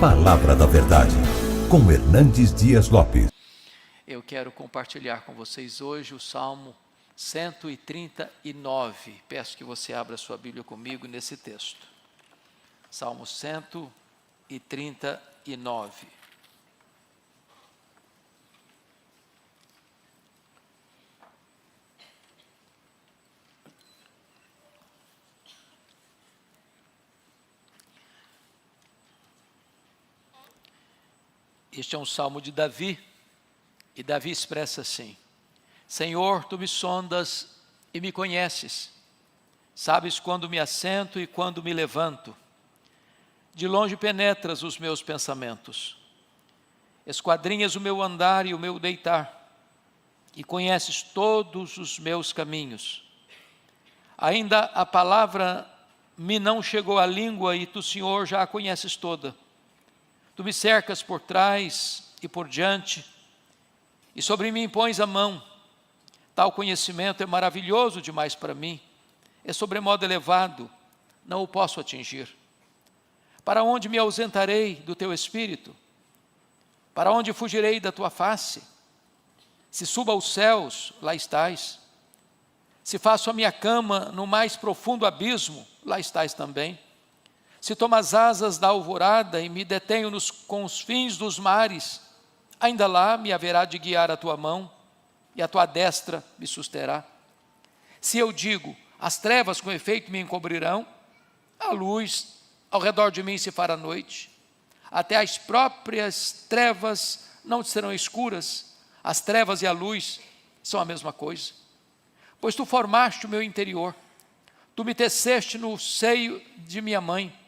Palavra da Verdade, com Hernandes Dias Lopes. Eu quero compartilhar com vocês hoje o Salmo 139. Peço que você abra sua Bíblia comigo nesse texto. Salmo 139. Este é um salmo de Davi, e Davi expressa assim: Senhor, tu me sondas e me conheces, sabes quando me assento e quando me levanto. De longe penetras os meus pensamentos, esquadrinhas o meu andar e o meu deitar, e conheces todos os meus caminhos. Ainda a palavra me não chegou à língua, e tu, Senhor, já a conheces toda. Tu me cercas por trás e por diante, e sobre mim pões a mão. Tal conhecimento é maravilhoso demais para mim, é sobremodo elevado, não o posso atingir. Para onde me ausentarei do teu espírito? Para onde fugirei da tua face? Se subo aos céus, lá estás. Se faço a minha cama no mais profundo abismo, lá estás também. Se tomo as asas da alvorada e me detenho nos confins dos mares, ainda lá me haverá de guiar a tua mão, e a tua destra me susterá. Se eu digo, as trevas com efeito me encobrirão, a luz ao redor de mim se fará noite. Até as próprias trevas não serão escuras, as trevas e a luz são a mesma coisa. Pois tu formaste o meu interior, tu me teceste no seio de minha mãe.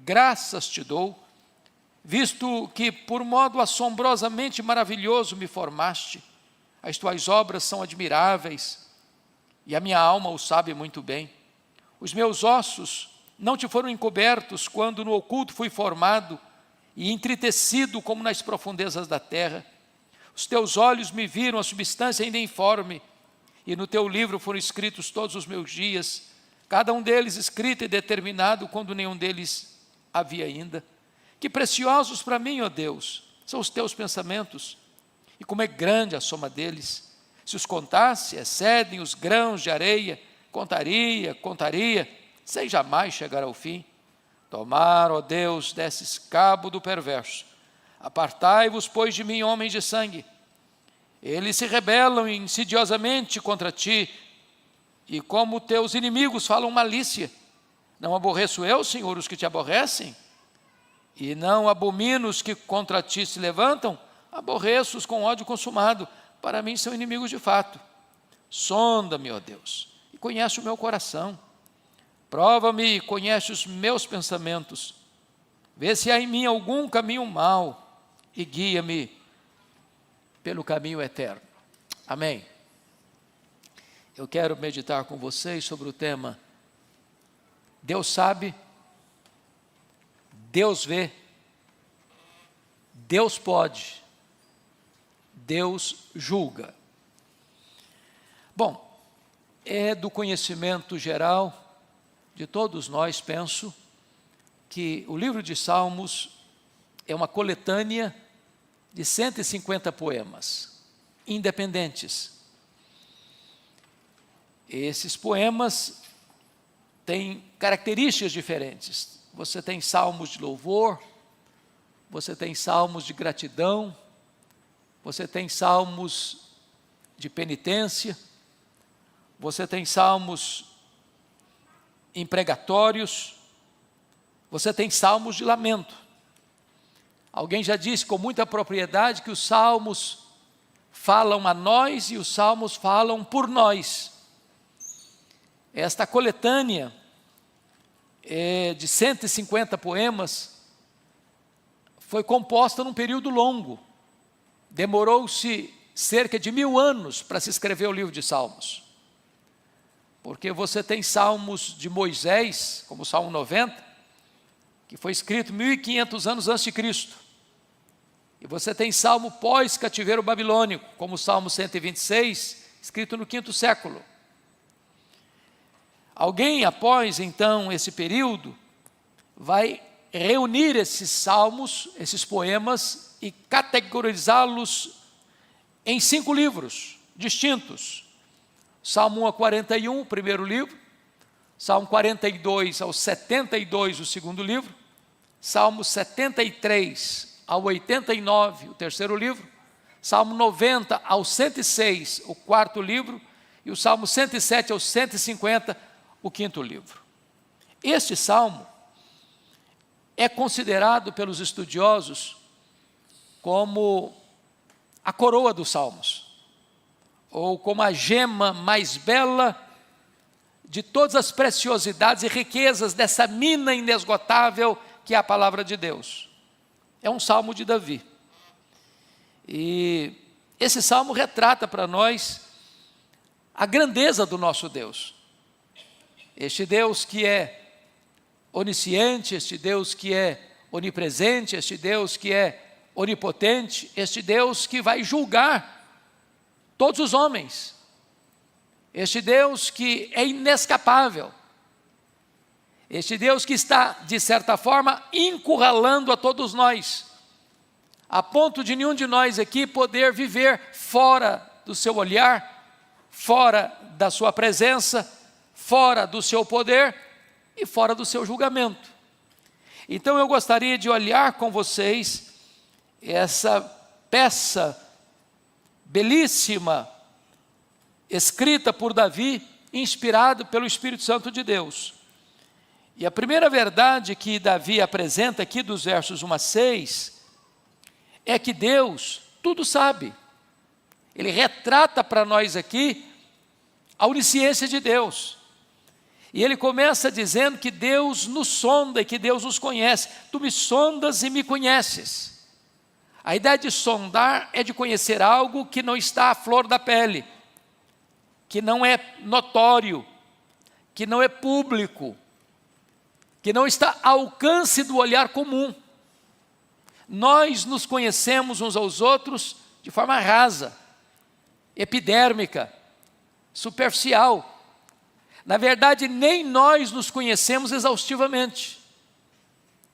Graças te dou, visto que por modo assombrosamente maravilhoso me formaste. As tuas obras são admiráveis, e a minha alma o sabe muito bem. Os meus ossos não te foram encobertos quando no oculto fui formado e entritecido como nas profundezas da terra. Os teus olhos me viram a substância ainda informe, e no teu livro foram escritos todos os meus dias, cada um deles escrito e determinado quando nenhum deles havia ainda. Que preciosos para mim, ó Deus, são os teus pensamentos, e como é grande a soma deles. Se os contasse, excedem os grãos de areia. Contaria, sem jamais chegar ao fim. Tomar, ó Deus, desses cabo do perverso. Apartai-vos, pois, de mim, homens de sangue. Eles se rebelam insidiosamente contra ti, e como teus inimigos falam malícia. Não aborreço eu, Senhor, os que te aborrecem? E não abomino os que contra ti se levantam? Aborreço-os com ódio consumado. Para mim são inimigos de fato. Sonda-me, ó Deus, e conhece o meu coração. Prova-me e conhece os meus pensamentos. Vê se há em mim algum caminho mau, e guia-me pelo caminho eterno. Amém. Eu quero meditar com vocês sobre o tema: Deus sabe, Deus vê, Deus pode, Deus julga. Bom, é do conhecimento geral de todos nós, penso, que o livro de Salmos é uma coletânea de 150 poemas independentes. Esses poemas têm características diferentes. Você tem salmos de louvor, você tem salmos de gratidão, você tem salmos de penitência, você tem salmos impregatórios, você tem salmos de lamento. Alguém já disse com muita propriedade que os salmos falam a nós e os salmos falam por nós. Esta coletânea de 150 poemas foi composta num período longo. Demorou-se cerca de 1000 anos para se escrever o livro de Salmos. Porque você tem salmos de Moisés, como o Salmo 90, que foi escrito 1500 anos antes de Cristo. E você tem salmo pós-cativeiro babilônico, como o Salmo 126, escrito no 5º século. Alguém, após então esse período, vai reunir esses salmos, esses poemas, e categorizá-los em 5 livros distintos. Salmo 1 a 41, o primeiro livro. Salmo 42 ao 72, o segundo livro. Salmo 73 ao 89, o terceiro livro. Salmo 90 ao 106, o quarto livro. E o Salmo 107 ao 150, o quinto livro. Este salmo é considerado pelos estudiosos como a coroa dos salmos, ou como a gema mais bela de todas as preciosidades e riquezas dessa mina inesgotável que é a palavra de Deus. É um salmo de Davi. E esse salmo retrata para nós a grandeza do nosso Deus. Este Deus que é onisciente, este Deus que é onipresente, este Deus que é onipotente, este Deus que vai julgar todos os homens, este Deus que é inescapável, este Deus que está, de certa forma, encurralando a todos nós, a ponto de nenhum de nós aqui poder viver fora do seu olhar, fora da sua presença, fora do seu poder e fora do seu julgamento. Então eu gostaria de olhar com vocês essa peça belíssima, escrita por Davi, inspirado pelo Espírito Santo de Deus. E a primeira verdade que Davi apresenta aqui dos versos 1 a 6, é que Deus tudo sabe. Ele retrata para nós aqui a onisciência de Deus. E ele começa dizendo que Deus nos sonda e que Deus nos conhece. Tu me sondas e me conheces. A ideia de sondar é de conhecer algo que não está à flor da pele, que não é notório, que não é público, que não está ao alcance do olhar comum. Nós nos conhecemos uns aos outros de forma rasa, epidérmica, superficial. Na verdade, nem nós nos conhecemos exaustivamente.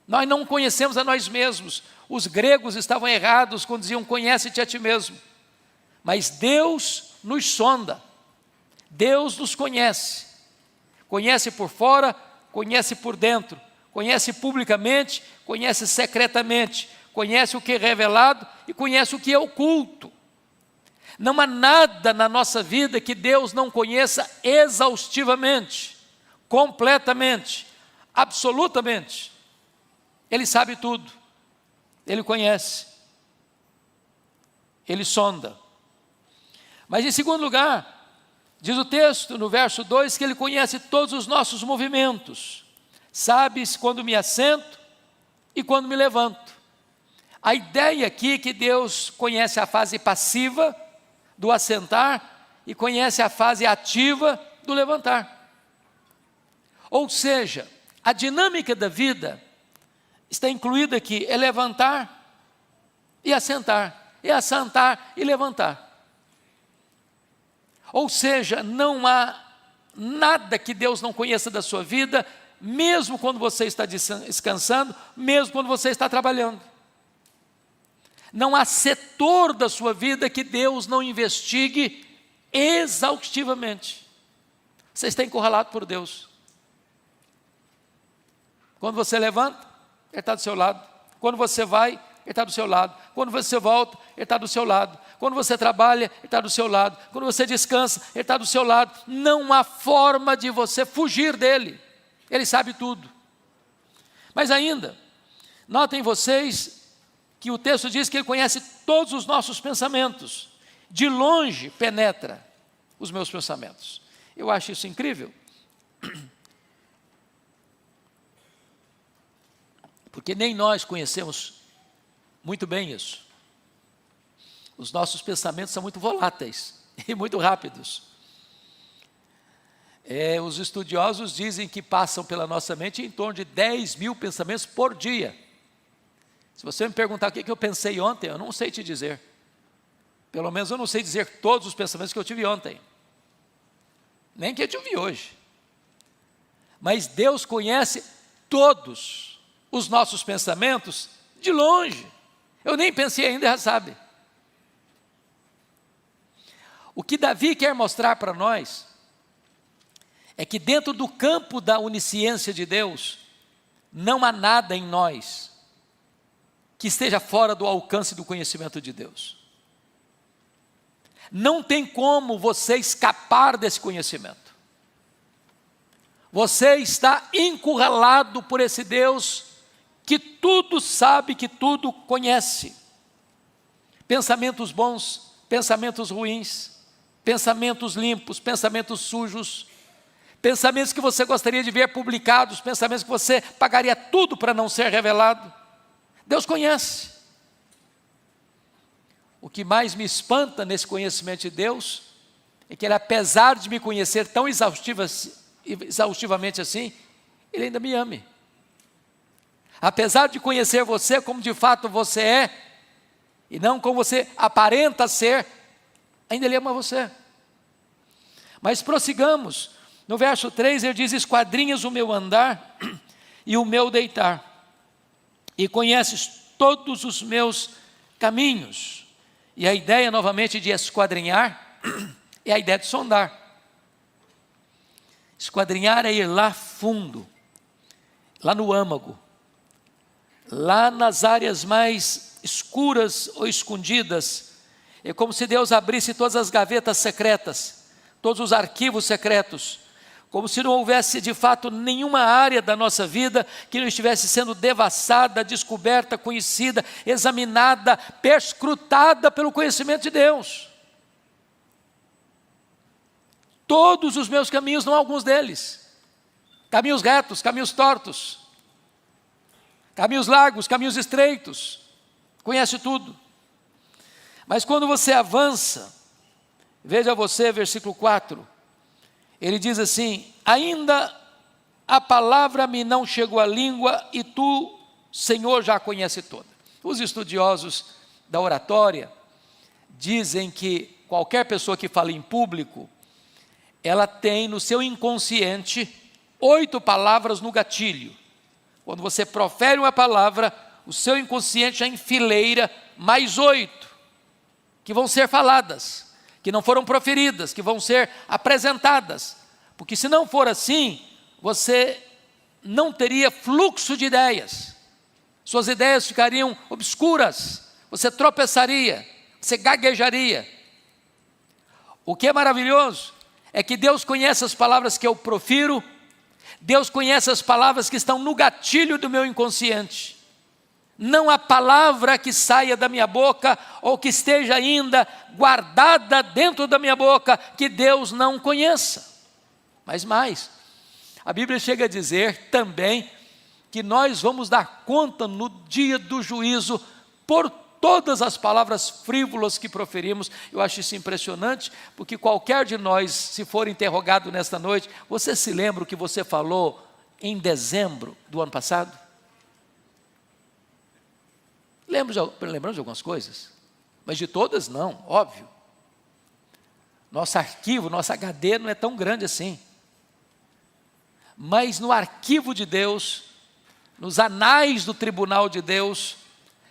Nós não conhecemos a nós mesmos. Os gregos estavam errados quando diziam, conhece-te a ti mesmo. Mas Deus nos sonda. Deus nos conhece. Conhece por fora, conhece por dentro. Conhece publicamente, conhece secretamente. Conhece o que é revelado e conhece o que é oculto. Não há nada na nossa vida que Deus não conheça exaustivamente, completamente, absolutamente. Ele sabe tudo, Ele conhece, Ele sonda. Mas em segundo lugar, diz o texto no verso 2 que Ele conhece todos os nossos movimentos. Sabes quando me assento e quando me levanto. A ideia aqui é que Deus conhece a fase passiva do assentar e conhece a fase ativa do levantar. Ou seja, a dinâmica da vida está incluída aqui, é levantar e assentar, é assentar e levantar. Ou seja, não há nada que Deus não conheça da sua vida, mesmo quando você está descansando, mesmo quando você está trabalhando. Não há setor da sua vida que Deus não investigue exaustivamente. Você está encurralado por Deus. Quando você levanta, Ele está do seu lado. Quando você vai, Ele está do seu lado. Quando você volta, Ele está do seu lado. Quando você trabalha, Ele está do seu lado. Quando você descansa, Ele está do seu lado. Não há forma de você fugir dEle. Ele sabe tudo. Mas ainda, notem vocês que o texto diz que Ele conhece todos os nossos pensamentos. De longe penetra os meus pensamentos. Eu acho isso incrível. Porque nem nós conhecemos muito bem isso. Os nossos pensamentos são muito voláteis e muito rápidos. Os estudiosos dizem que passam pela nossa mente em torno de 10 mil pensamentos por dia. Se você me perguntar o que eu pensei ontem, eu não sei te dizer. Pelo menos eu não sei dizer todos os pensamentos que eu tive ontem. Nem que eu tive hoje. Mas Deus conhece todos os nossos pensamentos de longe. Eu nem pensei ainda, já sabe. O que Davi quer mostrar para nós é que dentro do campo da onisciência de Deus, não há nada em nós que esteja fora do alcance do conhecimento de Deus. Não tem como você escapar desse conhecimento. Você está encurralado por esse Deus que tudo sabe, que tudo conhece. Pensamentos bons, pensamentos ruins, pensamentos limpos, pensamentos sujos, pensamentos que você gostaria de ver publicados, pensamentos que você pagaria tudo para não ser revelado. Deus conhece. O que mais me espanta nesse conhecimento de Deus é que Ele, apesar de me conhecer tão exaustivamente assim, Ele ainda me ama. Apesar de conhecer você como de fato você é, e não como você aparenta ser, ainda Ele ama você. Mas prossigamos. No verso 3 ele diz: esquadrinhas o meu andar e o meu deitar, e conheces todos os meus caminhos. E a ideia novamente de esquadrinhar é a ideia de sondar. Esquadrinhar é ir lá fundo, lá no âmago, lá nas áreas mais escuras ou escondidas. É como se Deus abrisse todas as gavetas secretas, todos os arquivos secretos, como se não houvesse de fato nenhuma área da nossa vida que não estivesse sendo devassada, descoberta, conhecida, examinada, perscrutada pelo conhecimento de Deus. Todos os meus caminhos, não alguns deles, caminhos retos, caminhos tortos, caminhos largos, caminhos estreitos, conhece tudo. Mas quando você avança, veja você, versículo 4, ele diz assim: ainda a palavra me não chegou à língua, e tu, Senhor, já a conhece toda. Os estudiosos da oratória dizem que qualquer pessoa que fala em público, ela tem no seu inconsciente 8 palavras no gatilho. Quando você profere uma palavra, o seu inconsciente já enfileira mais 8, que vão ser faladas, que não foram proferidas, que vão ser apresentadas, porque se não for assim, você não teria fluxo de ideias, suas ideias ficariam obscuras, você tropeçaria, você gaguejaria. O que é maravilhoso é que Deus conhece as palavras que eu profiro, Deus conhece as palavras que estão no gatilho do meu inconsciente. Não há palavra que saia da minha boca ou que esteja ainda guardada dentro da minha boca que Deus não conheça. Mas mais, a Bíblia chega a dizer também que nós vamos dar conta no dia do juízo por todas as palavras frívolas que proferimos. Eu acho isso impressionante, porque qualquer de nós, se for interrogado nesta noite, você se lembra o que você falou em dezembro do ano passado? Lembramos de algumas coisas, mas de todas não, óbvio. Nosso arquivo, nosso HD não é tão grande assim. Mas no arquivo de Deus, nos anais do tribunal de Deus,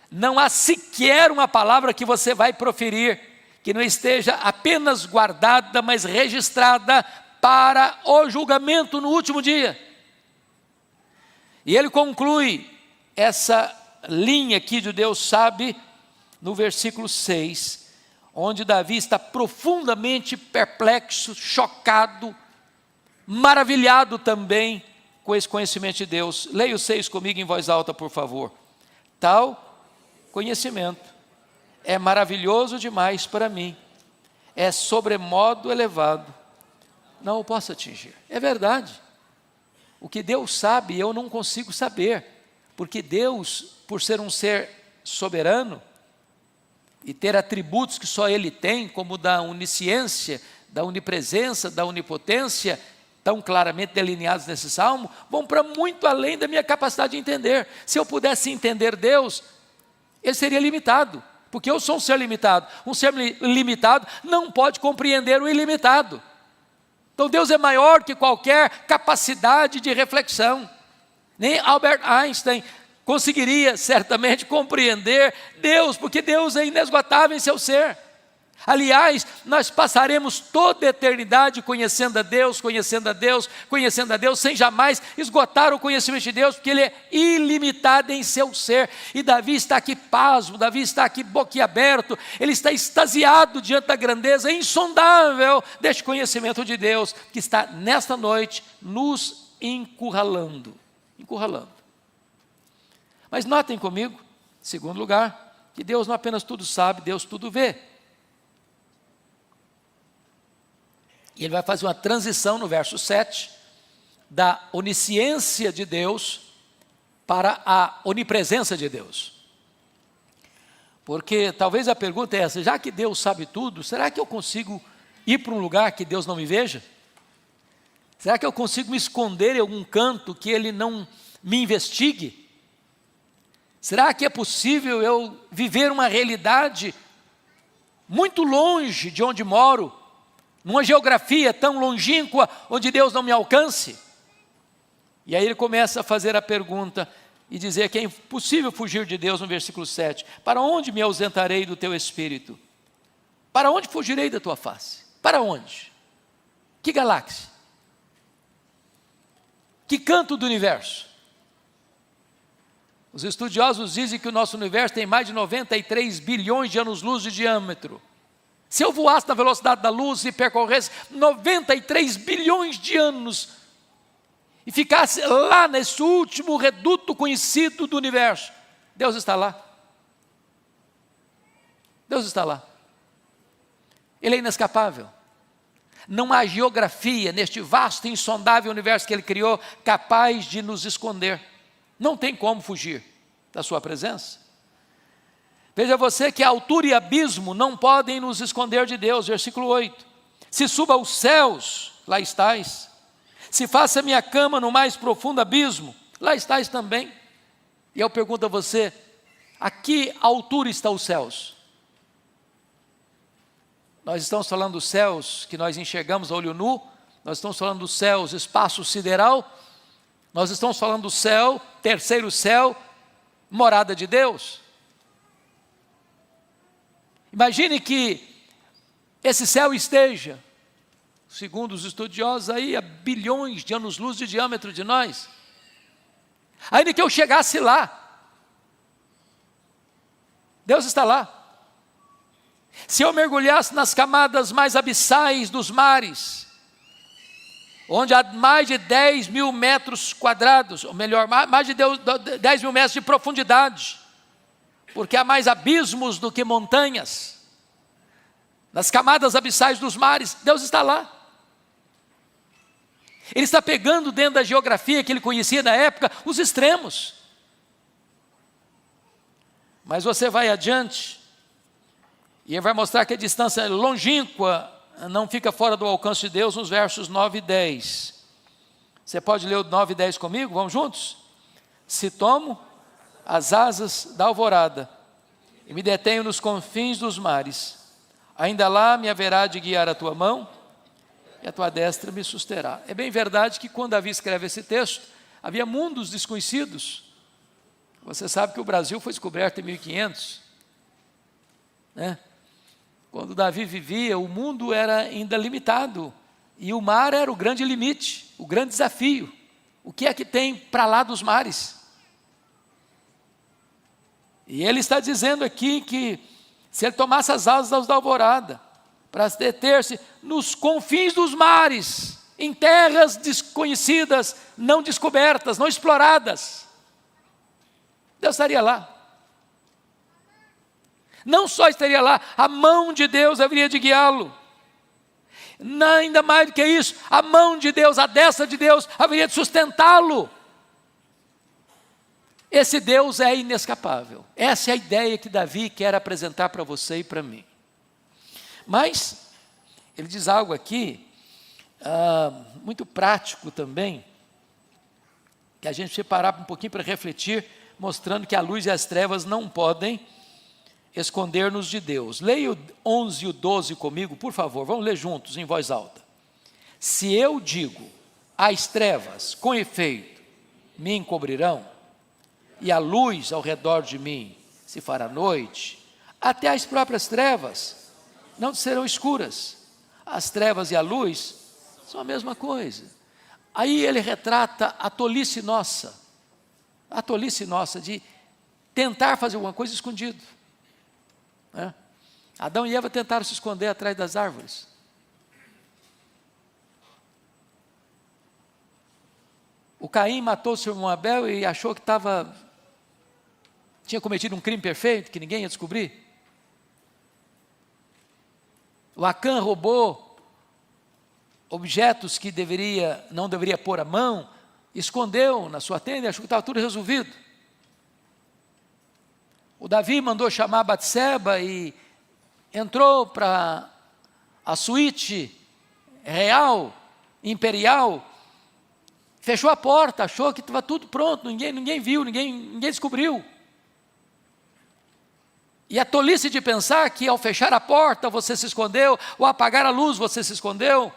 não há sequer uma palavra que você vai proferir que não esteja apenas guardada, mas registrada para o julgamento no último dia. E ele conclui essa linha aqui de Deus sabe, no versículo 6, onde Davi está profundamente perplexo, chocado, maravilhado também com esse conhecimento de Deus. Leia o 6 comigo em voz alta, por favor. Tal conhecimento é maravilhoso demais para mim, é sobremodo elevado, não o posso atingir. É verdade, o que Deus sabe eu não consigo saber, porque Deus, por ser um ser soberano e ter atributos que só Ele tem, como da onisciência, da onipresença, da onipotência, tão claramente delineados nesse salmo, vão para muito além da minha capacidade de entender. Se eu pudesse entender Deus, Ele seria limitado, porque eu sou um ser limitado. Um ser limitado não pode compreender o ilimitado. Então Deus é maior que qualquer capacidade de reflexão. Nem Albert Einstein conseguiria certamente compreender Deus, porque Deus é inesgotável em seu ser. Aliás, nós passaremos toda a eternidade conhecendo a Deus, conhecendo a Deus, conhecendo a Deus, sem jamais esgotar o conhecimento de Deus, porque Ele é ilimitado em seu ser. E Davi está aqui pasmo, Davi está aqui boquiaberto, ele está extasiado diante da grandeza insondável deste conhecimento de Deus, que está nesta noite nos encurralando. Mas notem comigo, em segundo lugar, que Deus não apenas tudo sabe, Deus tudo vê. E ele vai fazer uma transição no verso 7, da onisciência de Deus para a onipresença de Deus. Porque talvez a pergunta é essa: já que Deus sabe tudo, será que eu consigo ir para um lugar que Deus não me veja? Será que eu consigo me esconder em algum canto que Ele não me investigue? Será que é possível eu viver uma realidade muito longe de onde moro, numa geografia tão longínqua, onde Deus não me alcance? E aí ele começa a fazer a pergunta e dizer que é impossível fugir de Deus no versículo 7. Para onde me ausentarei do teu espírito? Para onde fugirei da tua face? Para onde? Que galáxia? Que canto do universo? Os estudiosos dizem que o nosso universo tem mais de 93 bilhões de anos-luz de diâmetro. Se eu voasse na velocidade da luz e percorresse 93 bilhões de anos e ficasse lá nesse último reduto conhecido do universo, Deus está lá. Deus está lá. Ele é inescapável. Não há geografia neste vasto e insondável universo que Ele criou capaz de nos esconder. Não tem como fugir da sua presença. Veja você que a altura e abismo não podem nos esconder de Deus. Versículo 8. Se suba aos céus, lá estás. Se faça minha cama no mais profundo abismo, lá estás também. E eu pergunto a você: a que altura estão os céus? Nós estamos falando dos céus que nós enxergamos a olho nu, nós estamos falando dos céus, espaço sideral, nós estamos falando do céu, terceiro céu, morada de Deus. Imagine que esse céu esteja, segundo os estudiosos, aí a bilhões de anos-luz de diâmetro de nós. Ainda que eu chegasse lá, Deus está lá. Se eu mergulhasse nas camadas mais abissais dos mares, onde há mais de 10 mil metros quadrados, ou melhor, mais de 10 mil metros de profundidade, porque há mais abismos do que montanhas, nas camadas abissais dos mares, Deus está lá. Ele está pegando dentro da geografia que ele conhecia na época, os extremos. Mas você vai adiante, e ele vai mostrar que a distância longínqua não fica fora do alcance de Deus, nos versos 9 e 10. Você pode ler o 9 e 10 comigo? Vamos juntos? Se tomo as asas da alvorada e me detenho nos confins dos mares, ainda lá me haverá de guiar a tua mão e a tua destra me susterá. É bem verdade que quando Davi escreve esse texto, havia mundos desconhecidos. Você sabe que o Brasil foi descoberto em 1500, né? Quando Davi vivia, o mundo era ainda limitado, e o mar era o grande limite, o grande desafio. O que é que tem para lá dos mares? E ele está dizendo aqui que se ele tomasse as asas da alvorada, para deter-se nos confins dos mares, em terras desconhecidas, não descobertas, não exploradas, Deus estaria lá. Não só estaria lá, a mão de Deus haveria de guiá-lo. Ainda mais do que isso, a mão de Deus, a destra de Deus, haveria de sustentá-lo. Esse Deus é inescapável. Essa é a ideia que Davi quer apresentar para você e para mim. Mas, ele diz algo aqui, muito prático também, que a gente precisa parar um pouquinho para refletir, mostrando que a luz e as trevas não podem esconder-nos de Deus. Leia o 11 e o 12 comigo, por favor, vamos ler juntos em voz alta. Se eu digo, as trevas, com efeito, me encobrirão, e a luz ao redor de mim se fará noite, até as próprias trevas não serão escuras. As trevas e a luz são a mesma coisa. Aí ele retrata a tolice nossa de tentar fazer alguma coisa escondido, né? Adão e Eva tentaram se esconder atrás das árvores. O Caim matou o seu irmão Abel e achou que tinha cometido um crime perfeito, que ninguém ia descobrir. O Acã roubou objetos que não deveria pôr a mão, escondeu na sua tenda e achou que estava tudo resolvido. O Davi mandou chamar Batseba e entrou para a suíte real, imperial, fechou a porta, achou que estava tudo pronto, ninguém viu, ninguém descobriu. E a tolice de pensar que ao fechar a porta você se escondeu, ou apagar a luz você se escondeu,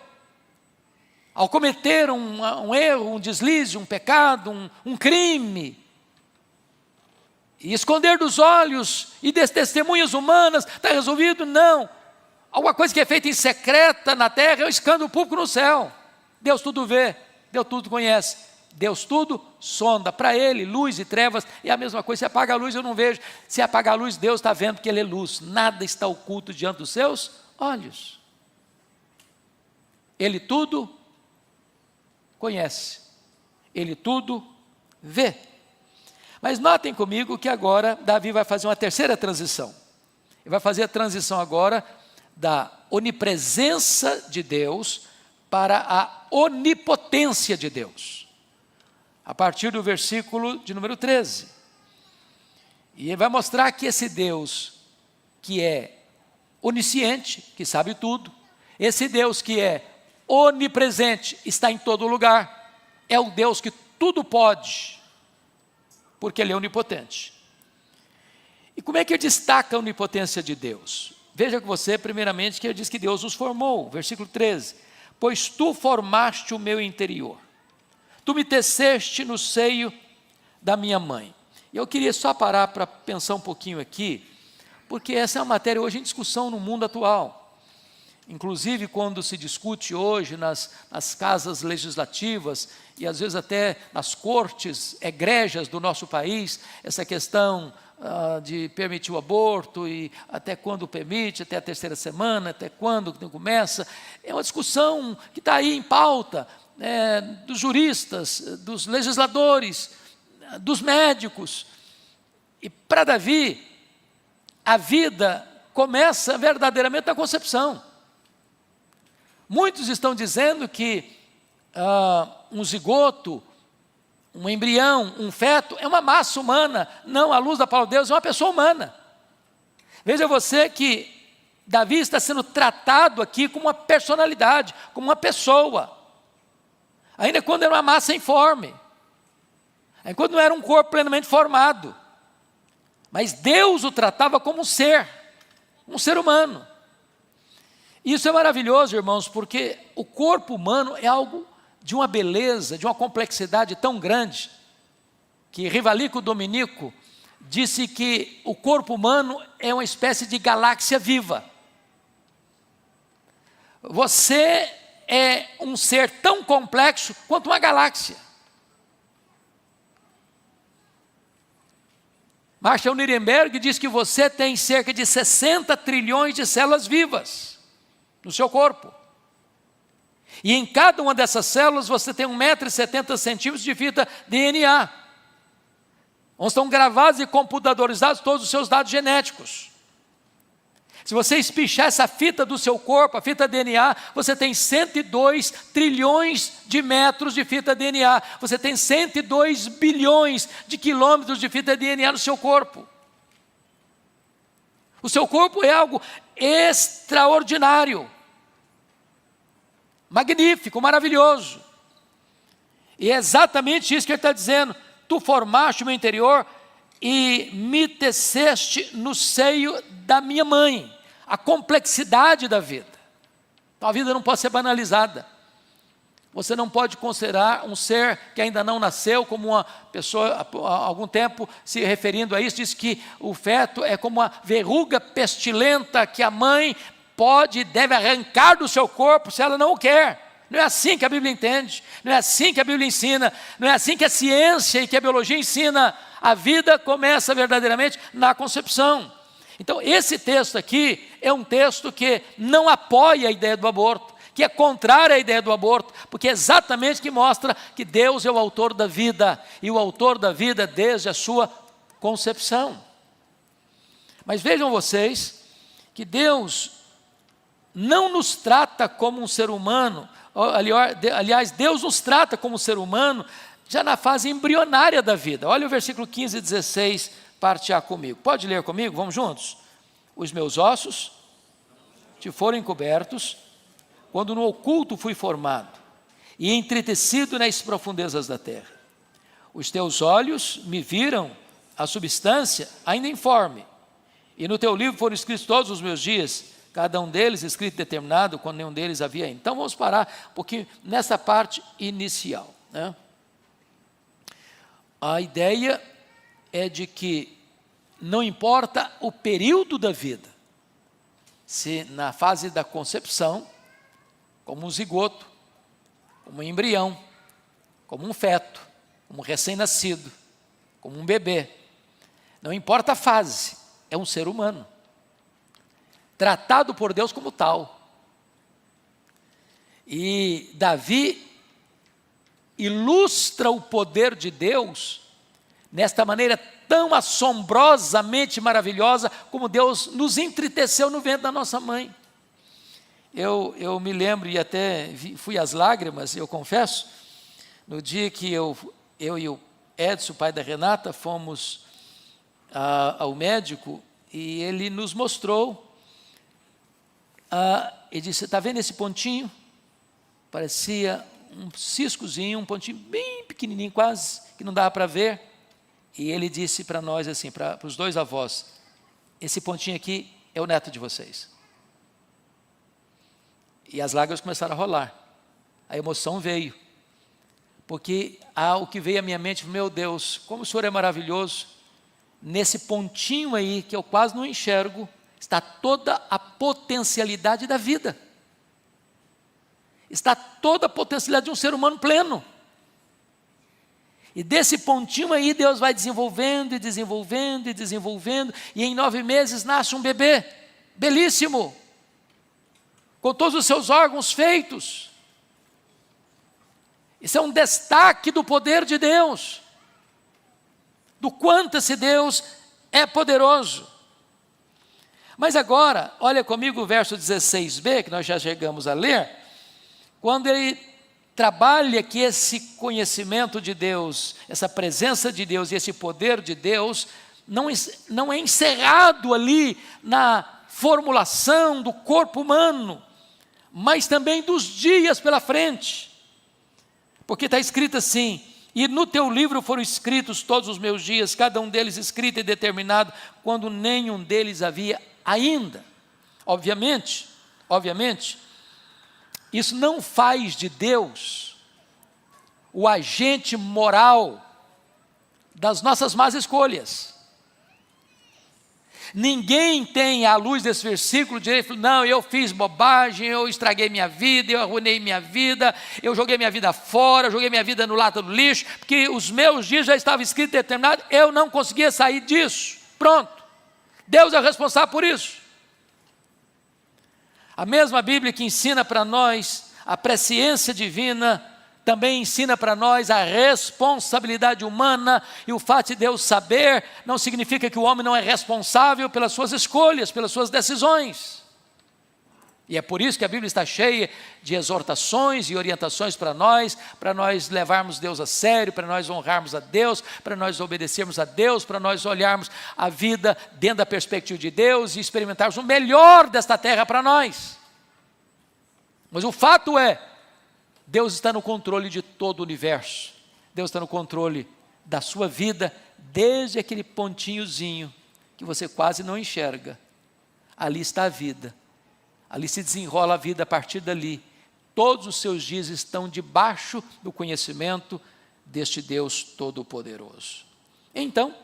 ao cometer um erro, um deslize, um pecado, um crime, e esconder dos olhos e das testemunhas humanas, está resolvido? Não. Alguma coisa que é feita em secreta na terra é um escândalo público no céu. Deus tudo vê, Deus tudo conhece, Deus tudo sonda. Para Ele, luz e trevas é a mesma coisa. Se apaga a luz, eu não vejo. Se apaga a luz, Deus está vendo que Ele é luz. Nada está oculto diante dos seus olhos. Ele tudo conhece, Ele tudo vê. Mas notem comigo que agora Davi vai fazer uma terceira transição. Ele vai fazer a transição agora da onipresença de Deus para a onipotência de Deus. A partir do versículo de número 13. E ele vai mostrar que esse Deus que é onisciente, que sabe tudo, esse Deus que é onipresente, está em todo lugar, é o Deus que tudo pode, porque Ele é onipotente. E como é que ele destaca a onipotência de Deus? Veja com você, primeiramente, que ele diz que Deus os formou, versículo 13. Pois tu formaste o meu interior, tu me teceste no seio da minha mãe. E eu queria só parar para pensar um pouquinho aqui, porque essa é uma matéria hoje em discussão no mundo atual. Inclusive quando se discute hoje nas casas legislativas e às vezes até nas cortes egrégias do nosso país, essa questão de permitir o aborto e até quando permite, até a terceira semana, até quando começa, é uma discussão que está aí em pauta, dos juristas, dos legisladores, dos médicos. E para Davi, a vida começa verdadeiramente na concepção. Muitos estão dizendo que um zigoto, um embrião, um feto é uma massa humana. Não, à luz da palavra de Deus, é uma pessoa humana. Veja você que Davi está sendo tratado aqui como uma personalidade, como uma pessoa. Ainda quando era uma massa informe. Ainda quando não era um corpo plenamente formado. Mas Deus o tratava como um ser humano. Isso é maravilhoso, irmãos, porque o corpo humano é algo de uma beleza, de uma complexidade tão grande, que Rivalico Dominico disse que o corpo humano é uma espécie de galáxia viva. Você é um ser tão complexo quanto uma galáxia. Marshall Nirenberg diz que você tem cerca de 60 trilhões de células vivas no seu corpo. E em cada uma dessas células você tem 1,70 m de fita DNA, onde estão gravados e computadorizados todos os seus dados genéticos. Se você espichar essa fita do seu corpo, a fita DNA, você tem 102 trilhões de metros de fita DNA. Você tem 102 bilhões de quilômetros de fita DNA no seu corpo. O seu corpo é algo extraordinário, magnífico, maravilhoso. E é exatamente isso que ele está dizendo. Tu formaste o meu interior e me teceste no seio da minha mãe. A complexidade da vida. Então a vida não pode ser banalizada. Você não pode considerar um ser que ainda não nasceu como uma pessoa, há algum tempo, se referindo a isso, diz que o feto é como uma verruga pestilenta que a mãe pode e deve arrancar do seu corpo se ela não o quer. Não é assim que a Bíblia entende, não é assim que a Bíblia ensina, não é assim que a ciência e que a biologia ensina. A vida começa verdadeiramente na concepção. Então, esse texto aqui é um texto que não apoia a ideia do aborto, que é contrária à ideia do aborto, porque é exatamente que mostra que Deus é o autor da vida, e o autor da vida desde a sua concepção. Mas vejam vocês, que Deus não nos trata como um ser humano, aliás, Deus nos trata como um ser humano, já na fase embrionária da vida. Olha o versículo 15 e 16, parte A comigo. Pode ler comigo? Vamos juntos? Os meus ossos te foram encobertos, quando no oculto fui formado, e entretecido nas profundezas da terra. Os teus olhos me viram a substância ainda informe, e no teu livro foram escritos todos os meus dias, cada um deles escrito e determinado, quando nenhum deles havia ainda. Então vamos parar um pouquinho nessa parte inicial, né? A ideia é de que não importa o período da vida, se na fase da concepção, como um zigoto, como um embrião, como um feto, como um recém-nascido, como um bebê. Não importa a fase, é um ser humano, tratado por Deus como tal. E Davi ilustra o poder de Deus nesta maneira tão assombrosamente maravilhosa, como Deus nos entreteceu no ventre da nossa mãe. Eu me lembro, e até fui às lágrimas, eu confesso, no dia que eu e o Edson, o pai da Renata, fomos ao médico, e ele nos mostrou, ele disse, está vendo esse pontinho? Parecia um ciscozinho, um pontinho bem pequenininho quase, que não dava para ver, e ele disse para nós assim, para os dois avós, esse pontinho aqui é o neto de vocês. E as lágrimas começaram a rolar, a emoção veio, porque o que veio à minha mente, meu Deus, como o Senhor é maravilhoso, nesse pontinho aí, que eu quase não enxergo, está toda a potencialidade da vida, está toda a potencialidade de um ser humano pleno, e desse pontinho aí Deus vai desenvolvendo, e desenvolvendo, e desenvolvendo, e em 9 meses nasce um bebê, belíssimo, com todos os seus órgãos feitos. Isso é um destaque do poder de Deus, do quanto esse Deus é poderoso. Mas agora, olha comigo o verso 16b, que nós já chegamos a ler, quando ele trabalha que esse conhecimento de Deus, essa presença de Deus e esse poder de Deus, não é encerrado ali na formulação do corpo humano, mas também dos dias pela frente, porque está escrito assim, e no teu livro foram escritos todos os meus dias, cada um deles escrito e determinado, quando nenhum deles havia ainda. Obviamente, isso não faz de Deus o agente moral das nossas más escolhas. Ninguém tem, à luz desse versículo, direito, não, eu fiz bobagem, eu estraguei minha vida, eu arruinei minha vida, eu joguei minha vida fora, eu joguei minha vida no lata do lixo, porque os meus dias já estavam escritos e determinados, eu não conseguia sair disso. Pronto. Deus é o responsável por isso. A mesma Bíblia que ensina para nós a presciência divina, também ensina para nós a responsabilidade humana, e o fato de Deus saber, não significa que o homem não é responsável pelas suas escolhas, pelas suas decisões. E é por isso que a Bíblia está cheia de exortações e orientações para nós levarmos Deus a sério, para nós honrarmos a Deus, para nós obedecermos a Deus, para nós olharmos a vida dentro da perspectiva de Deus e experimentarmos o melhor desta terra para nós. Mas o fato é, Deus está no controle de todo o universo, Deus está no controle da sua vida, desde aquele pontinhozinho que você quase não enxerga, ali está a vida. Ali se desenrola a vida a partir dali. todos os seus dias estão debaixo do conhecimento deste Deus Todo-Poderoso. Então,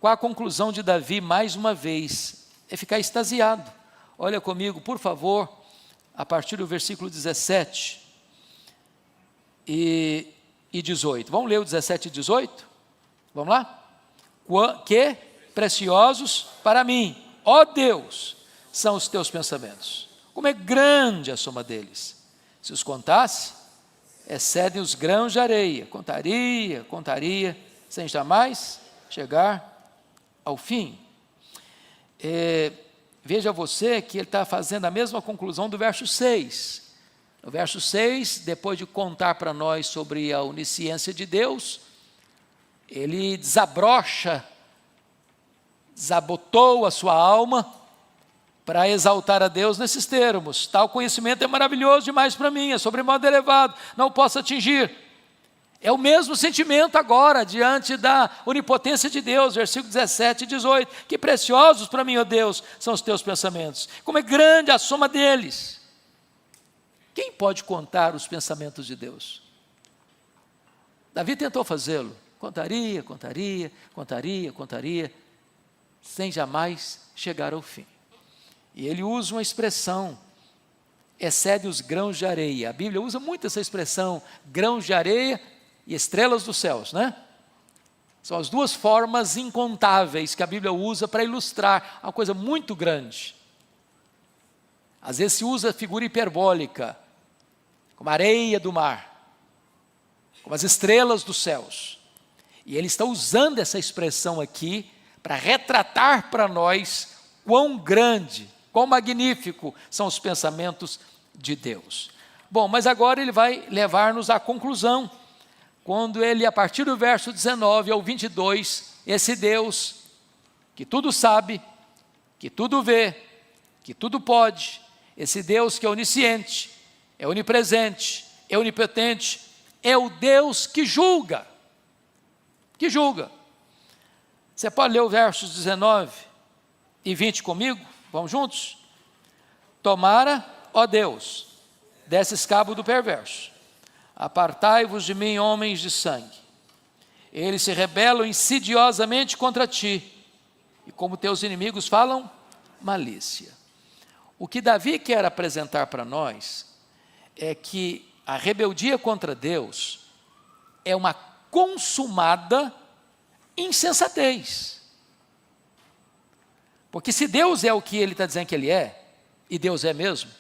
qual a conclusão de Davi, mais uma vez? É ficar extasiado. Olha comigo, por favor, a partir do versículo 17 e 18. Vamos ler o 17 e 18? Vamos lá? Que preciosos para mim, ó Deus, são os teus pensamentos. Como é grande a soma deles. Se os contasse, excedem os grãos de areia. Contaria, sem jamais chegar ao fim. Veja você que ele está fazendo a mesma conclusão do verso 6. No verso 6, depois de contar para nós sobre a onisciência de Deus, ele desabotou a sua alma para exaltar a Deus nesses termos: tal conhecimento é maravilhoso demais para mim, é sobremodo elevado, não o posso atingir. É o mesmo sentimento agora, diante da onipotência de Deus, versículo 17 e 18, que preciosos para mim, ó Deus, são os teus pensamentos, como é grande a soma deles. Quem pode contar os pensamentos de Deus? Davi tentou fazê-lo, contaria, sem jamais chegar ao fim. E ele usa uma expressão: excede os grãos de areia. A Bíblia usa muito essa expressão, grãos de areia e estrelas dos céus, né? São as duas formas incontáveis que a Bíblia usa para ilustrar uma coisa muito grande. Às vezes se usa figura hiperbólica, como a areia do mar, como as estrelas dos céus. E ele está usando essa expressão aqui para retratar para nós quão grande, quão magnífico são os pensamentos de Deus. Bom, mas agora ele vai levar-nos à conclusão, quando ele, a partir do verso 19 ao 22, esse Deus que tudo sabe, que tudo vê, que tudo pode, esse Deus que é onisciente, é onipresente, é onipotente, é o Deus que julga. Você pode ler os versos 19 e 20 comigo? Vamos juntos? Tomara, ó Deus, desses cabo do perverso, apartai-vos de mim, homens de sangue. Eles se rebelam insidiosamente contra ti, e como teus inimigos falam malícia. O que Davi quer apresentar para nós é que a rebeldia contra Deus é uma consumada insensatez. Porque se Deus é o que ele está dizendo que ele é, e Deus é mesmo,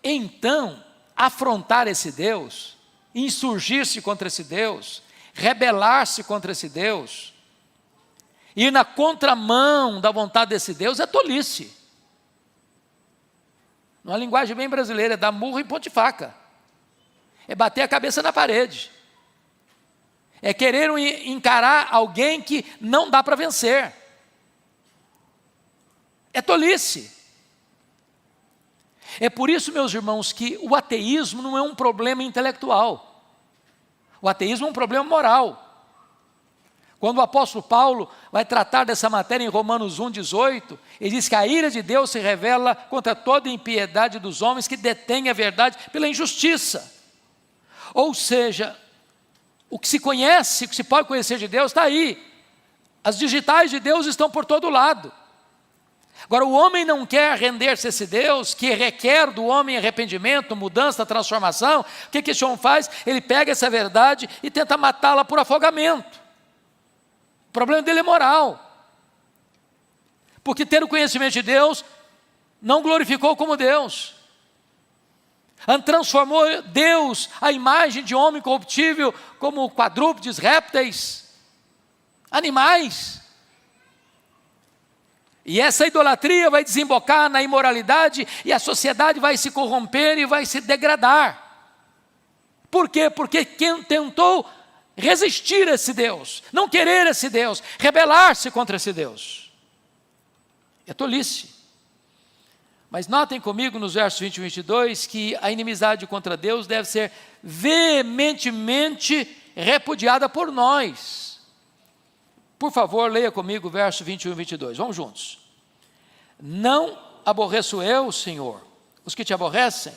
então afrontar esse Deus, insurgir-se contra esse Deus, rebelar-se contra esse Deus, ir na contramão da vontade desse Deus é tolice. Numa linguagem bem brasileira, é dar murro em ponta de faca, é bater a cabeça na parede, é querer encarar alguém que não dá para vencer. É tolice. É por isso, meus irmãos, que o ateísmo não é um problema intelectual. O ateísmo é um problema moral. Quando o apóstolo Paulo vai tratar dessa matéria em Romanos 1,18, ele diz que a ira de Deus se revela contra toda a impiedade dos homens que detêm a verdade pela injustiça. Ou seja, o que se conhece, o que se pode conhecer de Deus está aí. As digitais de Deus estão por todo lado. Agora, o homem não quer render-se a esse Deus que requer do homem arrependimento, mudança, transformação. O que esse homem faz? Ele pega essa verdade e tenta matá-la por afogamento. O problema dele é moral. Porque ter o conhecimento de Deus não glorificou como Deus. Transformou Deus a imagem de homem corruptível como quadrúpedes, répteis, animais. E essa idolatria vai desembocar na imoralidade e a sociedade vai se corromper e vai se degradar. Por quê? Porque quem tentou resistir a esse Deus, não querer esse Deus, rebelar-se contra esse Deus, é tolice. Mas notem comigo nos versos 20 e 22 que a inimizade contra Deus deve ser veementemente repudiada por nós. Por favor, leia comigo o verso 21 e 22, vamos juntos. Não aborreço eu, Senhor, os que te aborrecem?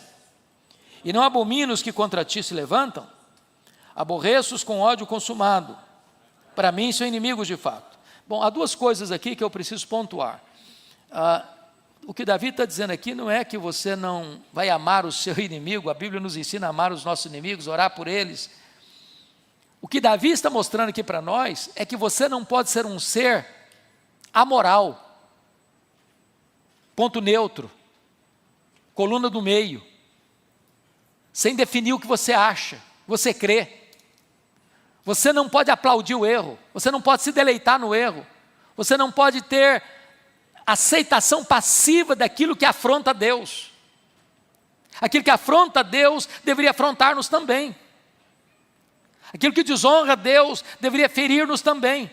E não abomino os que contra ti se levantam? Aborreço-os com ódio consumado. Para mim são inimigos de fato. Bom, há duas coisas aqui que eu preciso pontuar. O que Davi está dizendo aqui não é que você não vai amar o seu inimigo. A Bíblia nos ensina a amar os nossos inimigos, orar por eles. O que Davi está mostrando aqui para nós é que você não pode ser um ser amoral, ponto neutro, coluna do meio, sem definir o que você acha, você crê. Você não pode aplaudir o erro, você não pode se deleitar no erro, você não pode ter aceitação passiva daquilo que afronta Deus. Aquilo que afronta Deus deveria afrontar-nos também. Aquilo que desonra Deus deveria ferir-nos também.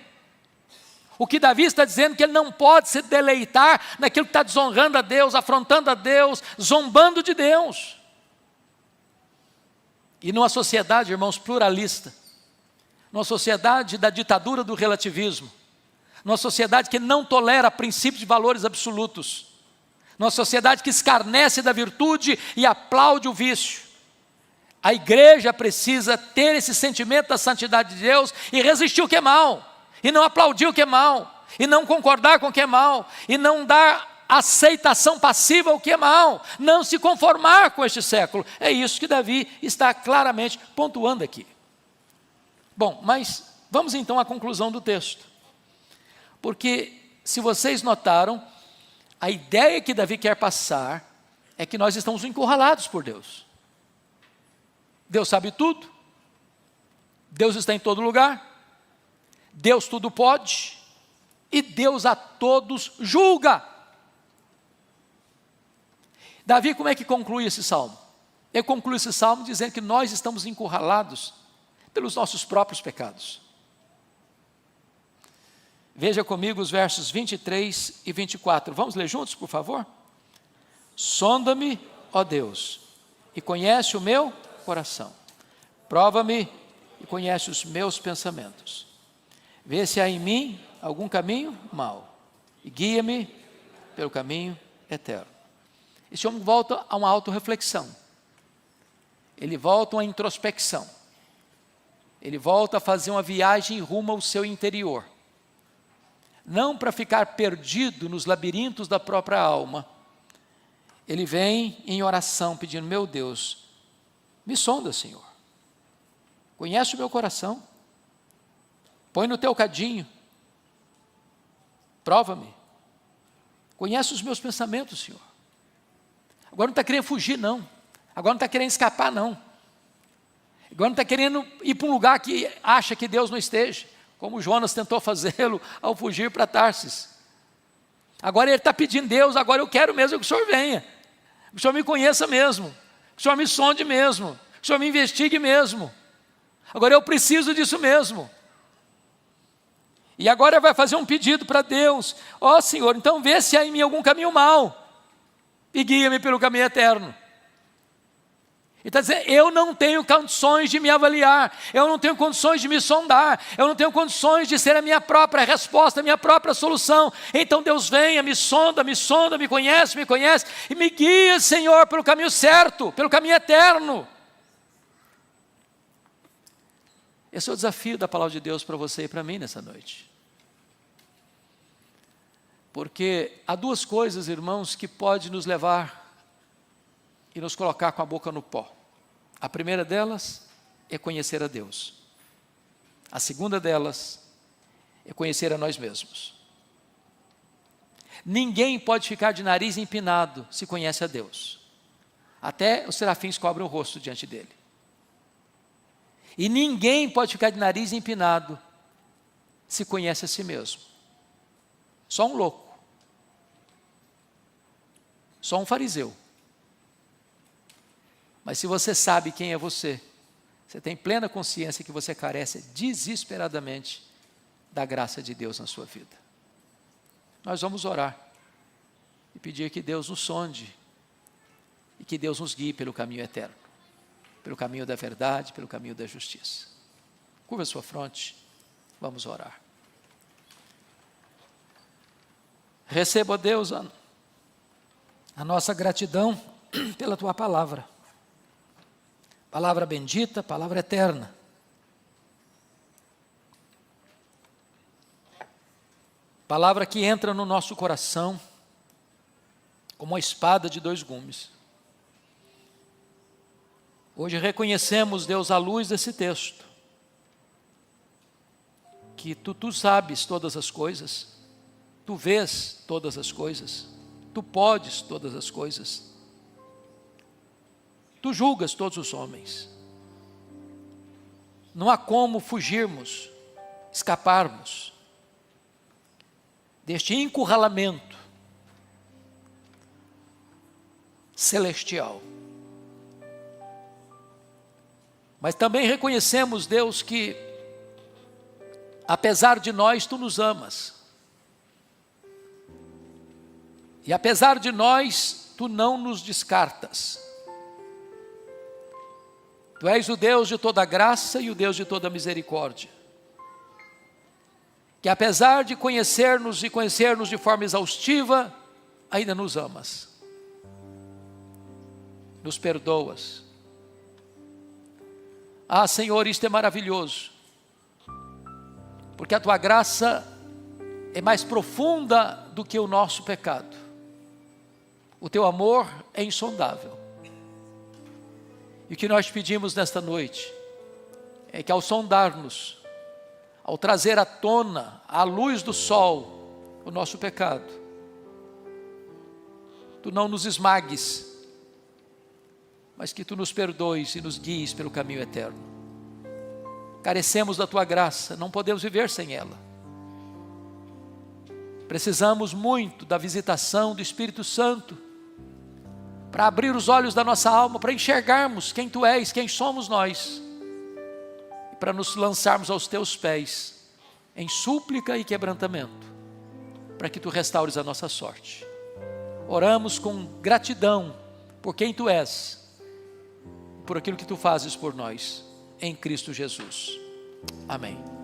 O que Davi está dizendo é que ele não pode se deleitar naquilo que está desonrando a Deus, afrontando a Deus, zombando de Deus. E numa sociedade, irmãos, pluralista, numa sociedade da ditadura do relativismo, numa sociedade que não tolera princípios de valores absolutos, numa sociedade que escarnece da virtude e aplaude o vício, a igreja precisa ter esse sentimento da santidade de Deus e resistir o que é mal, e não aplaudir o que é mal, e não concordar com o que é mal, e não dar aceitação passiva ao que é mal, não se conformar com este século. É isso que Davi está claramente pontuando aqui. Bom, mas vamos então à conclusão do texto. Porque, se vocês notaram, a ideia que Davi quer passar é que nós estamos encurralados por Deus. Deus sabe tudo, Deus está em todo lugar, Deus tudo pode, e Deus a todos julga. Davi, como é que conclui esse salmo? Ele conclui esse salmo dizendo que nós estamos encurralados pelos nossos próprios pecados. Veja comigo os versos 23 e 24. Vamos ler juntos, por favor? Sonda-me, ó Deus, e conhece o meu coração. Prova-me e conhece os meus pensamentos. Vê se há em mim algum caminho mau e guia-me pelo caminho eterno. Esse homem volta a uma autorreflexão. Ele volta a uma introspecção. Ele volta a fazer uma viagem rumo ao seu interior. Não para ficar perdido nos labirintos da própria alma. Ele vem em oração pedindo: meu Deus, me sonda, Senhor. Conhece o meu coração. Põe no teu cadinho. Prova-me. Conhece os meus pensamentos, Senhor. Agora não está querendo fugir, não. Agora não está querendo escapar, não. Agora não está querendo ir para um lugar que acha que Deus não esteja, como Jonas tentou fazê-lo ao fugir para Tarsis. Agora ele está pedindo: Deus, agora eu quero mesmo que o Senhor venha, que o Senhor me conheça mesmo, que o Senhor me sonde mesmo, que o Senhor me investigue mesmo. Agora eu preciso disso mesmo. E agora ele vai fazer um pedido para Deus: ó Senhor, então vê se há em mim algum caminho mau e guia-me pelo caminho eterno. Ele está dizendo: eu não tenho condições de me avaliar, eu não tenho condições de me sondar, eu não tenho condições de ser a minha própria resposta, a minha própria solução. Então Deus venha, me sonda, me conhece e me guia, Senhor, pelo caminho certo, pelo caminho eterno. Esse é o desafio da palavra de Deus para você e para mim nessa noite. Porque há duas coisas, irmãos, que podem nos levar e nos colocar com a boca no pó. A primeira delas é conhecer a Deus. A segunda delas é conhecer a nós mesmos. Ninguém pode ficar de nariz empinado se conhece a Deus. Até os serafins cobrem o rosto diante dele. E ninguém pode ficar de nariz empinado se conhece a si mesmo. Só um louco. Só um fariseu. Mas se você sabe quem é você tem plena consciência que você carece desesperadamente da graça de Deus na sua vida. Nós vamos orar e pedir que Deus nos sonde e que Deus nos guie pelo caminho eterno, pelo caminho da verdade, pelo caminho da justiça. Curva a sua fronte, vamos orar. Receba, ó Deus, a nossa gratidão pela Tua palavra. Palavra bendita, palavra eterna. Palavra que entra no nosso coração como uma espada de dois gumes. Hoje reconhecemos, Deus, à luz desse texto, que tu sabes todas as coisas, tu vês todas as coisas, tu podes todas as coisas, tu julgas todos os homens. Não há como fugirmos, escaparmos deste encurralamento celestial. Mas também reconhecemos, Deus, que apesar de nós, tu nos amas. E apesar de nós, tu não nos descartas. Tu és o Deus de toda graça e o Deus de toda misericórdia. Que apesar de conhecer-nos e conhecer-nos de forma exaustiva, ainda nos amas. Nos perdoas. Ah, Senhor, isto é maravilhoso. Porque a tua graça é mais profunda do que o nosso pecado. O teu amor é insondável. E o que nós pedimos nesta noite é que ao sondar-nos, ao trazer à tona, à luz do sol, o nosso pecado, tu não nos esmagues, mas que tu nos perdoes e nos guies pelo caminho eterno. Carecemos da tua graça, não podemos viver sem ela. Precisamos muito da visitação do Espírito Santo, para abrir os olhos da nossa alma, para enxergarmos quem tu és, quem somos nós, e para nos lançarmos aos teus pés, em súplica e quebrantamento, para que tu restaures a nossa sorte. Oramos com gratidão por quem tu és, por aquilo que tu fazes por nós, em Cristo Jesus. Amém.